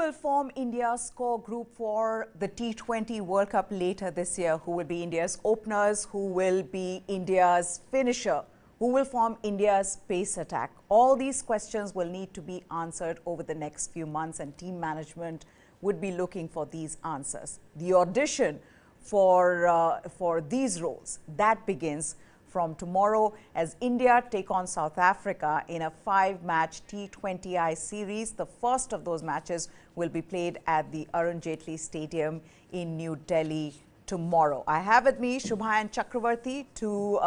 will form India's core group for the T20 World Cup later this year? Who will be India's openers? Who will be India's finisher? Who will form India's pace attack? All these questions will need to be answered over the next few months, and team management would be looking for these answers. The audition for these roles, that begins from tomorrow as India take on South Africa in a 5-match T20I series. The first of those matches will be played at the Arun Jaitley Stadium in New Delhi tomorrow. I have with me Shubhayan Chakravarti to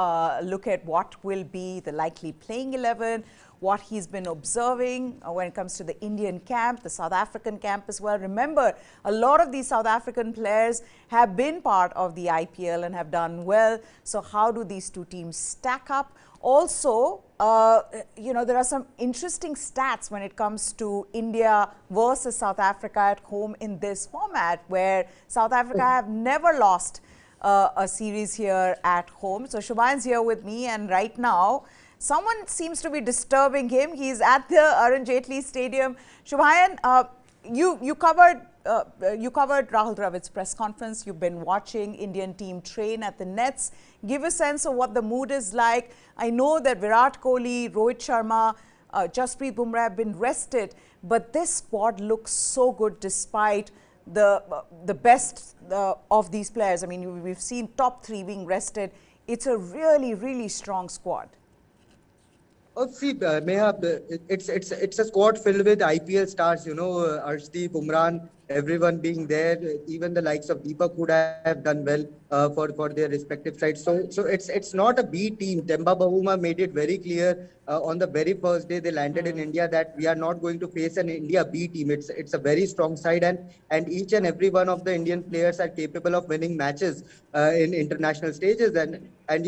look at what will be the likely playing 11, what he's been observing when it comes to the Indian camp, the South African camp as well. Remember, a lot of these South African players have been part of the IPL and have done well. So how do these two teams stack up? Also, there are some interesting stats when it comes to India versus South Africa at home in this format, where South Africa have never lost a series here at home. So Shubhayan's here with me, and right now, someone seems to be disturbing him. He's at the Arun Jaitley Stadium. Shubhayan, you covered Rahul Dravid's press conference. You've been watching Indian team train at the nets. Give a sense of what the mood is like. I know that Virat Kohli, Rohit Sharma, Jasprit Bumrah have been rested, but this squad looks so good despite the best of these players. I mean, we've seen top 3 being rested. It's a really, really strong squad. Oh, see, Meha, it's a squad filled with IPL stars, Arshdeep, Umran, everyone being there. Even the likes of Deepak would have done well for their respective sides. So it's not a B team. Temba Bavuma made it very clear on the very first day they landed in India that we are not going to face an India B team. It's a very strong side, and each and every one of the Indian players are capable of winning matches in international stages. I've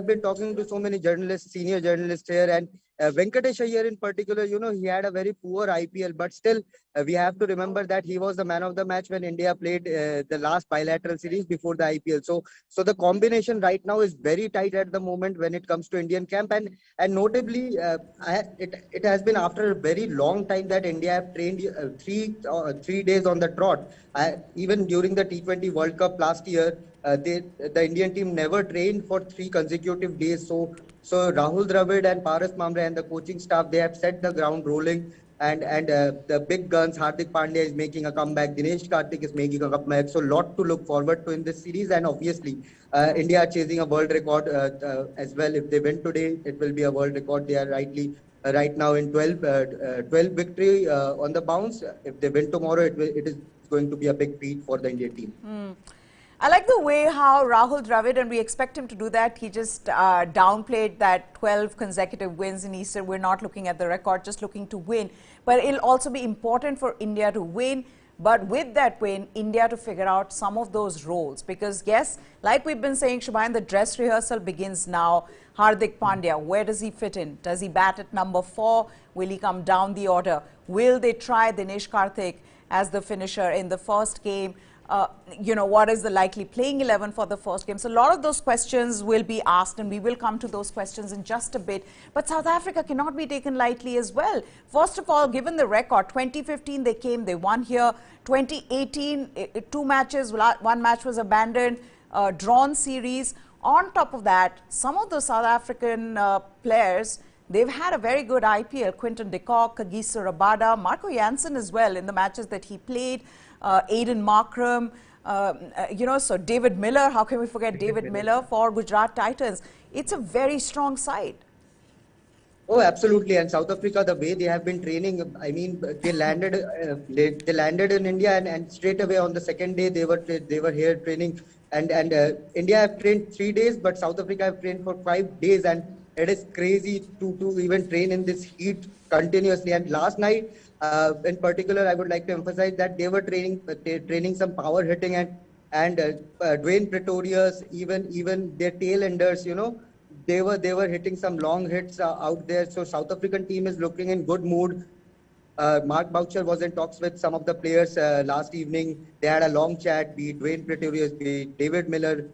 been talking to so many journalists, senior journalists here, and Venkatesh Iyer in particular, he had a very poor IPL, but still we have to remember that he was the man of the match when India played the last bilateral series before the IPL. So the combination right now is very tight at the moment when it comes to Indian camp, and notably it has been after a very long time that India have trained 3 days on the trot. Even during the T20 World Cup last year, the Indian team never trained for 3 consecutive days. So Rahul Dravid and Paras Mamre and the coaching staff, they have set the ground rolling. And the big guns, Hardik Pandya is making a comeback, Dinesh Karthik is making a comeback. So a lot to look forward to in this series. And obviously, India are chasing a world record as well. If they win today, it will be a world record. They are right now in 12 victory on the bounce. If they win tomorrow, it is going to be a big feat for the Indian team. I like the way how Rahul Dravid, and we expect him to do that, he just downplayed that 12 consecutive wins, and he said we're not looking at the record, just looking to win. But it'll also be important for India to win. But with that win, India to figure out some of those roles. Because yes, like we've been saying, Shubhayan, the dress rehearsal begins now. Hardik Pandya, where does he fit in? Does he bat at number 4? Will he come down the order? Will they try Dinesh Karthik as the finisher in the first game? What is the likely playing 11 for the first game? So a lot of those questions will be asked, and we will come to those questions in just a bit. But South Africa cannot be taken lightly as well. First of all, given the record, 2015 they came, they won here. 2018, 2 matches, 1 match was abandoned, drawn series. On top of that, some of the South African players, they've had a very good IPL. Quinton de Kock, Kagiso Rabada, Marco Jansen as well in the matches that he played. Aiden Markram, so David Miller, how can we forget David Miller for Gujarat Titans? It's a very strong side. Oh, absolutely. And South Africa, the way they have been training, I mean, they landed in India, and straight away on the second day they were here training. And India have trained 3 days, but South Africa have trained for 5 days, and it is crazy to even train in this heat continuously. And last night, in particular, I would like to emphasize that they were training some power hitting, and Dwayne Pretorius, even their tail enders, they were hitting some long hits out there. So South African team is looking in good mood. Mark Boucher was in talks with some of the players last evening. They had a long chat, be it Dwayne Pretorius, be it David Miller.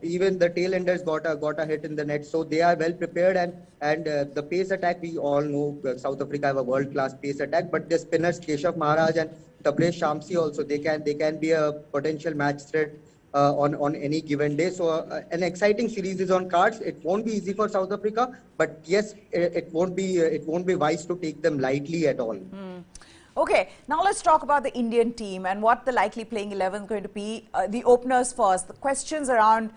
Even the tailenders got a hit in the net. So they are well prepared. And the pace attack, we all know South Africa have a world-class pace attack. But the spinners, Keshav Maharaj and Tabraiz Shamsi also, they can be a potential match threat on any given day. So an exciting series is on cards. It won't be easy for South Africa, but yes, it won't be wise to take them lightly at all. Okay, now let's talk about the Indian team and what the likely playing 11 is going to be. The openers first. The questions around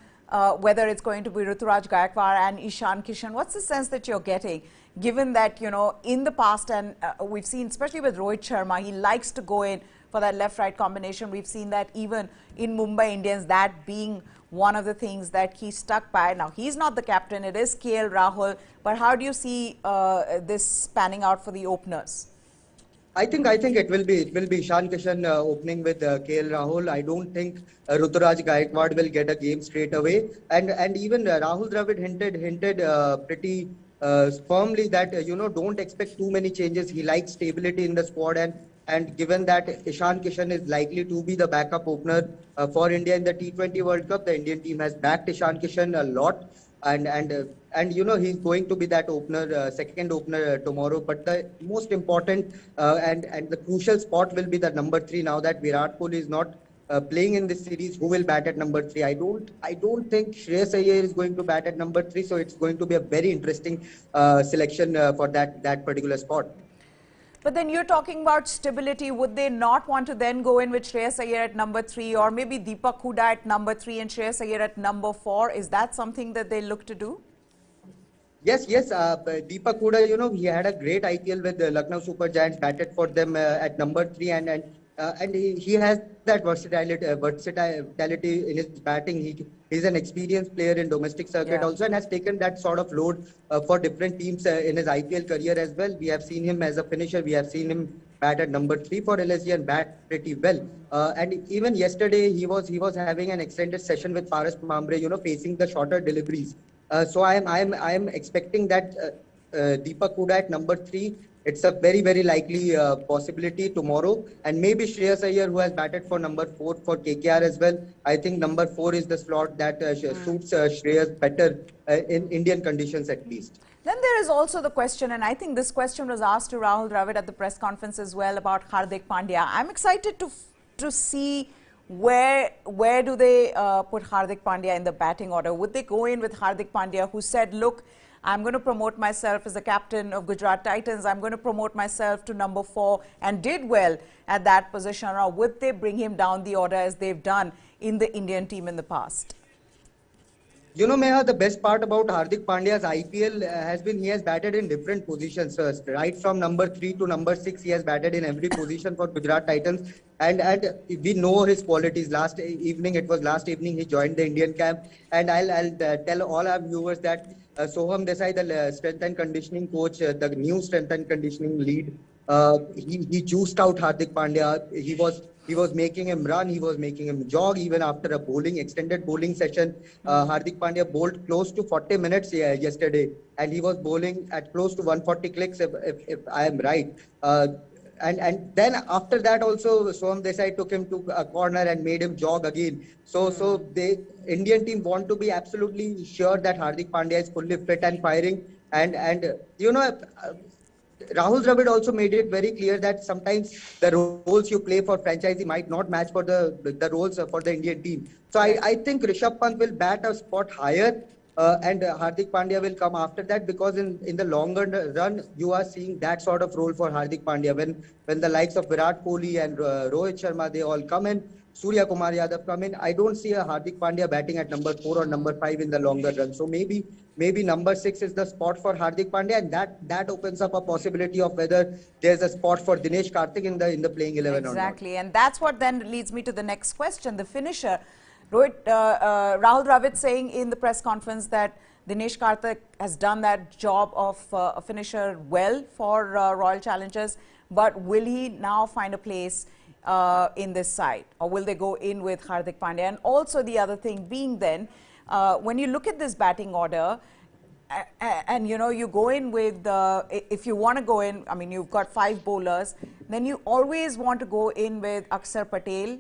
whether it's going to be Ruturaj Gaikwad and Ishan Kishan. What's the sense that you're getting, given that, you know, in the past, and we've seen, especially with Rohit Sharma, he likes to go in for that left-right combination. We've seen that even in Mumbai Indians, that being one of the things that he stuck by. Now, he's not the captain. It is KL Rahul. But how do you see this panning out for the openers? I think it will be Ishan Kishan opening with KL Rahul. I don't think Ruturaj Gaikwad will get a game straight away. And even Rahul Dravid hinted pretty firmly that don't expect too many changes. He likes stability in the squad, and given that Ishan Kishan is likely to be the backup opener for India in the T20 World Cup, the Indian team has backed Ishan Kishan a lot. And he's going to be that opener, second opener tomorrow. But the most important and the crucial spot will be the number 3. Now that Virat Kohli is not playing in this series, who will bat at number 3? I don't think Shreyas Iyer is going to bat at number 3. So it's going to be a very interesting selection for that particular spot. But then you're talking about stability. Would they not want to then go in with Shreyas Iyer at number 3, or maybe Deepak Hooda at number 3 and Shreyas Iyer at number 4? Is that something that they look to do? Yes. Deepak Hooda, he had a great IPL with the Lucknow Super Giants, batted for them at number 3, and he has that versatility in his batting. He's an experienced player in domestic circuit also, and has taken that sort of load for different teams in his IPL career as well. We have seen him as a finisher. We have seen him bat at number 3 for LSG and bat pretty well. And even yesterday, he was having an extended session with Paras Mamre, facing the shorter deliveries. So I am expecting that Deepak Hooda at number 3. It's a very, very likely possibility tomorrow. And maybe Shreyas Iyer, who has batted for number 4 for KKR as well. I think number 4 is the slot that suits Shreyas better in Indian conditions at least. Then there is also the question, and I think this question was asked to Rahul Dravid at the press conference as well, about Hardik Pandya. I'm excited to see where do they put Hardik Pandya in the batting order. Would they go in with Hardik Pandya, who said, look, I'm going to promote myself as the captain of Gujarat Titans. I'm going to promote myself to number 4, and did well at that position. Or would they bring him down the order as they've done in the Indian team in the past? Meha, the best part about Hardik Pandya's IPL has been he has batted in different positions. Right from number 3 to number 6, he has batted in every position for Gujarat Titans. And we know his qualities. Last evening he joined the Indian camp. And I'll tell all our viewers that Soham Desai, the strength and conditioning coach, the new strength and conditioning lead, he juiced out Hardik Pandya. He was making him run, he was making him jog even after a extended bowling session. Hardik Pandya bowled close to 40 minutes yesterday, and he was bowling at close to 140 clicks if I am right. And then after that also, Soham Desai took him to a corner and made him jog again. So the Indian team want to be absolutely sure that Hardik Pandya is fully fit and firing. And Rahul Dravid also made it very clear that sometimes the roles you play for franchisee might not match for the roles for the Indian team. So I think Rishabh Pant will bat a spot higher, and Hardik Pandya will come after that, because in the longer run, you are seeing that sort of role for Hardik Pandya. When the likes of Virat Kohli and Rohit Sharma, they all come in, Surya Kumar Yadav come in, I don't see a Hardik Pandya batting at number 4 or number 5 in the longer run. So maybe number 6 is the spot for Hardik Pandya, and that opens up a possibility of whether there's a spot for Dinesh Karthik in the playing 11 or not. Exactly, and that's what then leads me to the next question, the finisher. Rahul Dravid saying in the press conference that Dinesh Karthik has done that job of a finisher well for Royal Challengers, but will he now find a place in this side, or will they go in with Hardik Pandya? And also the other thing being then, when you look at this batting order, And you know, you go in with, if you want to go in, I mean, you've got 5 bowlers, then you always want to go in with Akshar Patel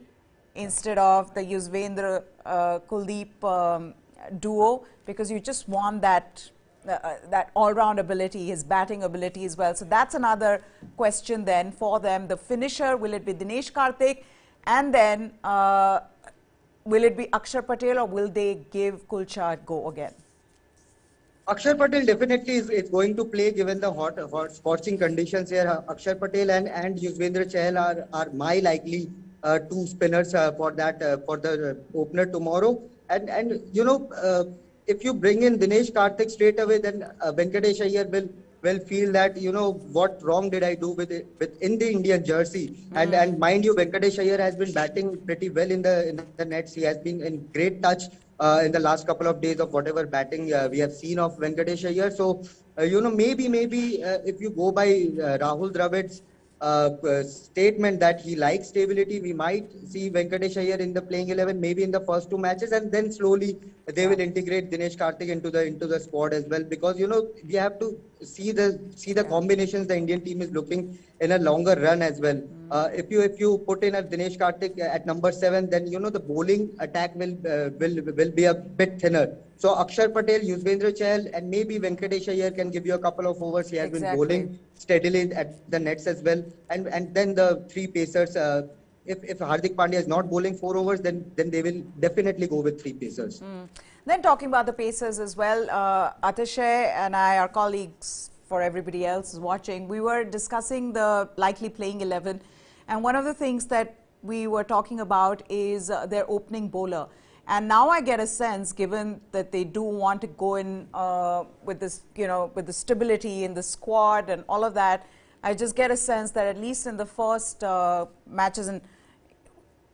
instead of the Yuzvendra Kuldeep duo, because you just want that that all-round ability, his batting ability as well. So that's another question then for them. The finisher, will it be Dinesh Karthik? And then will it be Akshar Patel, or will they give Kulchar go again? Akshar Patel definitely is going to play given the hot scorching conditions here. Akshar Patel and Yuzvendra Chahal are my likely 2 spinners for the opener tomorrow. And you know, if you bring in Dinesh Karthik straight away, then Venkatesh Iyer will feel that, you know, what wrong did I do in the Indian jersey. And mind you, Venkatesh Iyer has been batting pretty well in the nets. He has been in great touch in the last couple of days of whatever batting we have seen of Venkatesh Iyer. So you know, maybe if you go by Rahul Dravid's statement that he likes stability, we might see Venkatesh Iyer in the playing 11, maybe in the first 2 matches, and then slowly they will integrate Dinesh Karthik into the squad as well, because you know, we have to see the combinations the Indian team is looking in a longer run as well. If you put in a Dinesh Karthik at number 7, then you know, the bowling attack will be a bit thinner. So Akshar Patel, Yuzvendra Chahal, and maybe Venkatesh Iyer can give you a couple of overs. He has been bowling steadily at the nets as well. And then the 3 pacers. If Hardik Pandya is not bowling 4 overs, then they will definitely go with 3 pacers. Then talking about the pacers as well, Atishay and I, our colleagues, for everybody else is watching, we were discussing the likely playing 11, and one of the things that we were talking about is their opening bowler. And now I get a sense, given that they do want to go in with this, you know, with the stability in the squad and all of that, I just get a sense that at least in the first matches and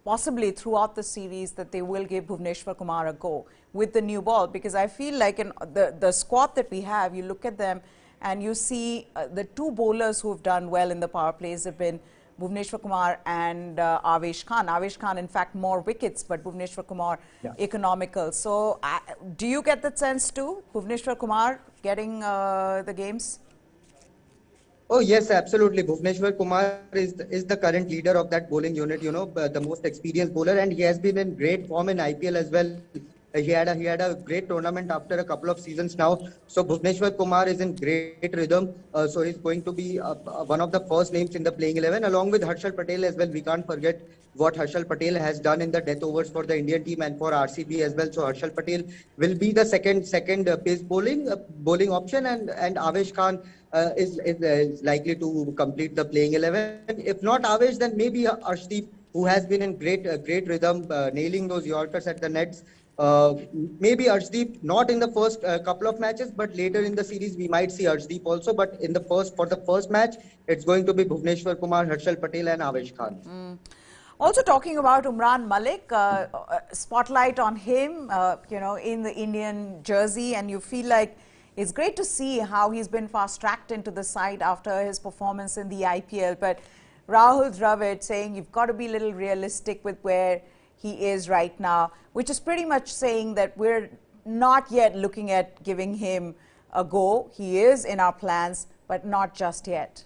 possibly throughout the series, that they will give Bhuvneshwar Kumar a go with the new ball, because I feel like in the squad that we have, you look at them and you see the 2 bowlers who have done well in the power plays have been Bhuvneshwar Kumar and Avesh Khan. Avesh Khan, in fact, more wickets, but Bhuvneshwar Kumar economical. So do you get that sense too, Bhuvneshwar Kumar getting the games? Oh yes, absolutely. Bhuvneshwar Kumar is the current leader of that bowling unit, you know, the most experienced bowler, and he has been in great form in IPL as well. He had a great tournament after a couple of seasons now. So Bhuvneshwar Kumar is in great rhythm. So he's going to be one of the first names in the playing 11, along with Harshal Patel as well. We can't forget what Harshal Patel has done in the death overs for the Indian team and for RCB as well. So Harshal Patel will be the second pace bowling option, and Avesh Khan is likely to complete the playing 11. If not Avesh, then maybe Arshdeep, who has been in great rhythm, nailing those Yorkers at the nets. Maybe Arshdeep, not in the first couple of matches, but later in the series we might see Arshdeep also. But for the first match, it's going to be Bhuvneshwar Kumar, Harshal Patel, and Avesh Khan. Also talking about Umran Malik, spotlight on him, you know, in the Indian jersey, and you feel like it's great to see how he's been fast-tracked into the side after his performance in the IPL. But Rahul Dravid saying you've got to be a little realistic with where he is right now, which is pretty much saying that we're not yet looking at giving him a go. He is in our plans, but not just yet.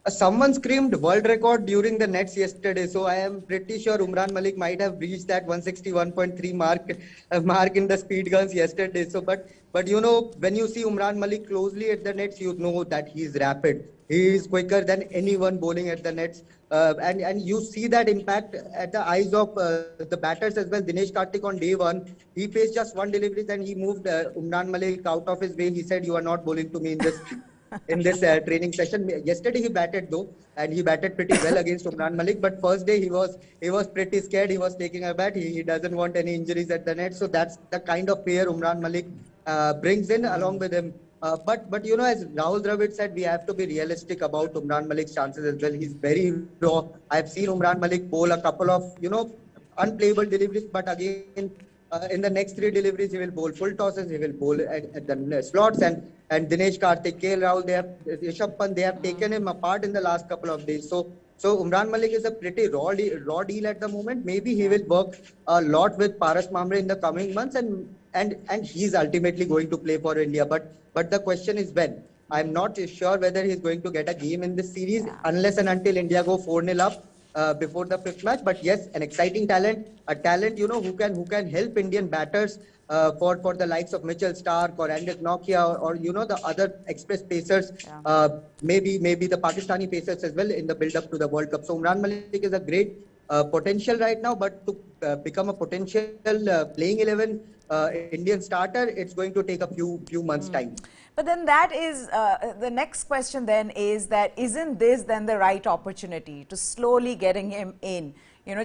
Someone screamed world record during the nets yesterday, so I am pretty sure Umran Malik might have reached that 161.3 mark in the speed guns yesterday. So, but you know, when you see Umran Malik closely at the nets, you know that he is rapid. He is quicker than anyone bowling at the nets, and you see that impact at the eyes of the batters as well. Dinesh Karthik on day 1, he faced just 1 delivery, and he moved Umran Malik out of his way. He said, "You are not bowling to me in this." In this training session. Yesterday he batted though, and he batted pretty well against Umran Malik. But first day he was pretty scared. He was taking a bat. He doesn't want any injuries at the net. So that's the kind of player Umran Malik brings in along with him. But you know, as Rahul Dravid said, we have to be realistic about Umran Malik's chances as well. He's very raw. I've seen Umran Malik bowl a couple of, you know, unplayable deliveries, but again, in the next 3 deliveries, he will bowl full tosses. He will bowl at the slots, and Dinesh Karthik, KL Rahul, Rishabh Pant, they have taken him apart in the last couple of days. So Umran Malik is a pretty raw deal at the moment. Maybe he will work a lot with Paras Mamre in the coming months, and he's ultimately going to play for India. But the question is when. I'm not sure whether he's going to get a game in this series Yeah. unless and until India go 4-0 up before the fifth match. But yes, an exciting talent, a talent who can help Indian batters for the likes of Mitchell Stark or Andy Nokia or the other express pacers, Yeah. maybe the Pakistani pacers as well in the build up to the World Cup. So Umran Malik is a great potential right now, but to become a potential playing 11 Indian starter, it's going to take a few months time. But then that is the next question then is that isn't this then the right opportunity to slowly getting him in?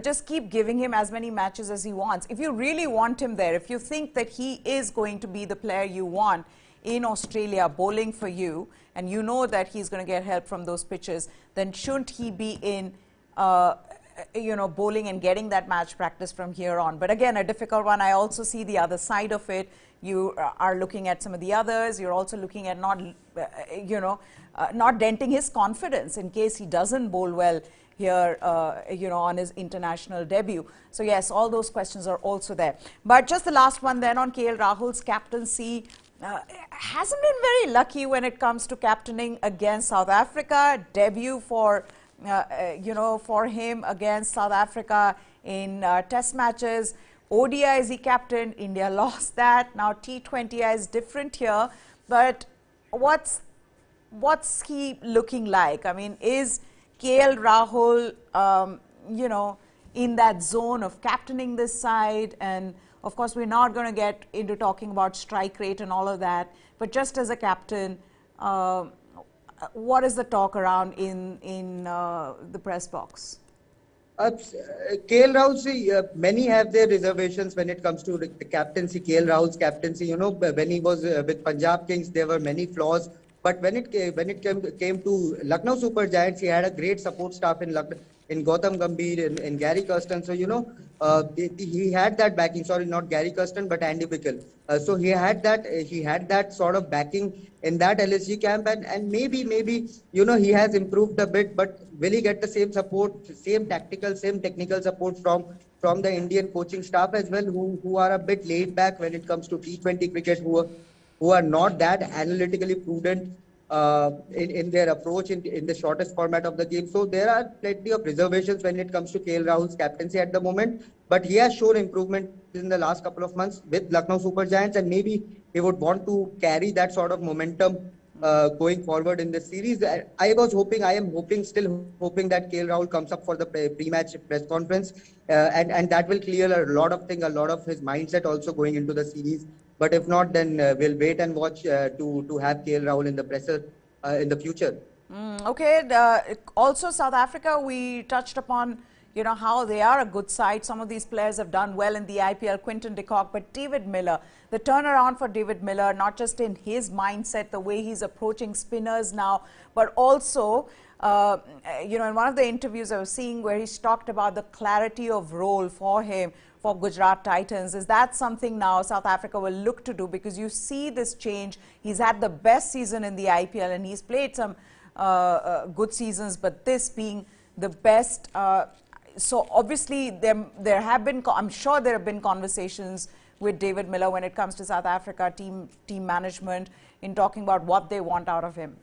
Just keep giving him as many matches as he wants. If you really want him there, if you think that he is going to be the player you want in Australia bowling for you, and you know that he's going to get help from those pitches, then shouldn't he be in bowling and getting that match practice from here on? But again, a difficult one. I also see the other side of it. You are looking at some of the others. You're also looking at not denting his confidence in case he doesn't bowl well here, on his international debut. So yes, all those questions are also there. But just the last one then on KL Rahul's captaincy. Hasn't been very lucky when it comes to captaining against South Africa. Debut for him against South Africa in test matches. ODI is he captain. India lost that. Now T20I is different here. But what's he looking like? I mean, is KL Rahul, in that zone of captaining this side? And of course, we're not going to get into talking about strike rate and all of that. But just as a captain, what is the talk around in the press box? KL Rahul, many have their reservations when it comes to the captaincy. KL Rahul's captaincy, when he was with Punjab Kings, there were many flaws. But when it came to Lucknow Super Giants, he had a great support staff in Gautam Gambhir and Gary Kirsten. So he had that backing. Sorry, not Gary Kirsten, but Andy Bickle. So he had that sort of backing in that LSG camp, and maybe he has improved a bit. But will he get the same support, same tactical, same technical support from the Indian coaching staff as well, who are a bit laid back when it comes to T20 cricket, who are not that analytically prudent in their approach in the shortest format of the game. So there are plenty of reservations when it comes to KL Rahul's captaincy at the moment. But he has shown improvement in the last couple of months with Lucknow Super Giants, and maybe he would want to carry that sort of momentum going forward in the series. I am still hoping that KL Rahul comes up for the pre-match press conference, and that will clear a lot of things, a lot of his mindset also going into the series. But if not, then we'll wait and watch to have KL Rahul in the presser in the future. Okay. Also, South Africa, we touched upon how they are a good side. Some of these players have done well in the IPL. Quinton de Kock, but David Miller, the turnaround for David Miller, not just in his mindset, the way he's approaching spinners now, but also, in one of the interviews I was seeing where he's talked about the clarity of role for him for Gujarat Titans. Is that something now South Africa will look to do? Because you see this change. He's had the best season in the IPL and he's played some good seasons, but this being the best. So obviously there have been, I'm sure there have been conversations with David Miller when it comes to South Africa team management in talking about what they want out of him.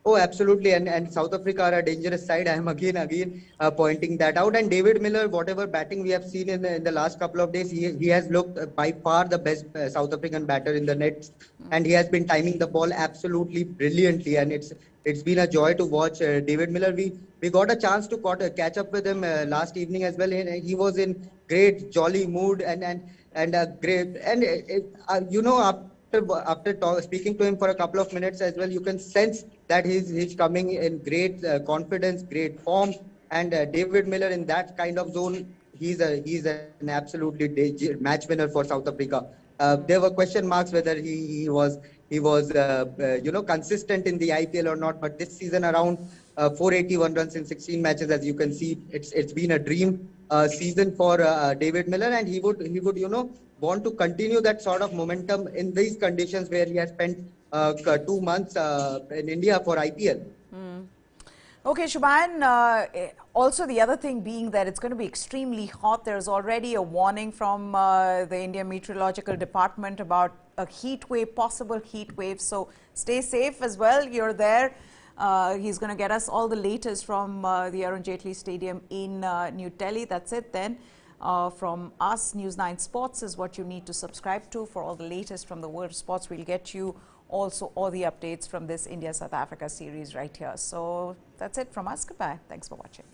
Oh, absolutely. And South Africa are a dangerous side. I am again pointing that out. And David Miller, whatever batting we have seen in the last couple of days, he has looked by far the best South African batter in the nets. And he has been timing the ball absolutely brilliantly. And it's been a joy to watch David Miller. We got a chance to catch up with him last evening as well. And he was in great jolly mood and great. And after speaking to him for a couple of minutes as well, you can sense that he's coming in great confidence, great form. And David Miller in that kind of zone, he's an absolutely match winner for South Africa. There were question marks whether he was consistent in the IPL or not. But this season around 481 runs in 16 matches, as you can see, it's been a dream season for David Miller, and he would want to continue that sort of momentum in these conditions where he has spent 2 months in India for IPL. Okay, Shubhan, also the other thing being that it's going to be extremely hot. There's already a warning from the Indian Meteorological Department about a heat wave, possible heat wave. So stay safe as well. You're there. He's going to get us all the latest from the Arun Jaitley Stadium in New Delhi. That's it then. From us, News9 Sports is what you need to subscribe to for all the latest from the world of sports. We'll get you also all the updates from this India-South Africa series right here. So that's it from us. Goodbye. Thanks for watching.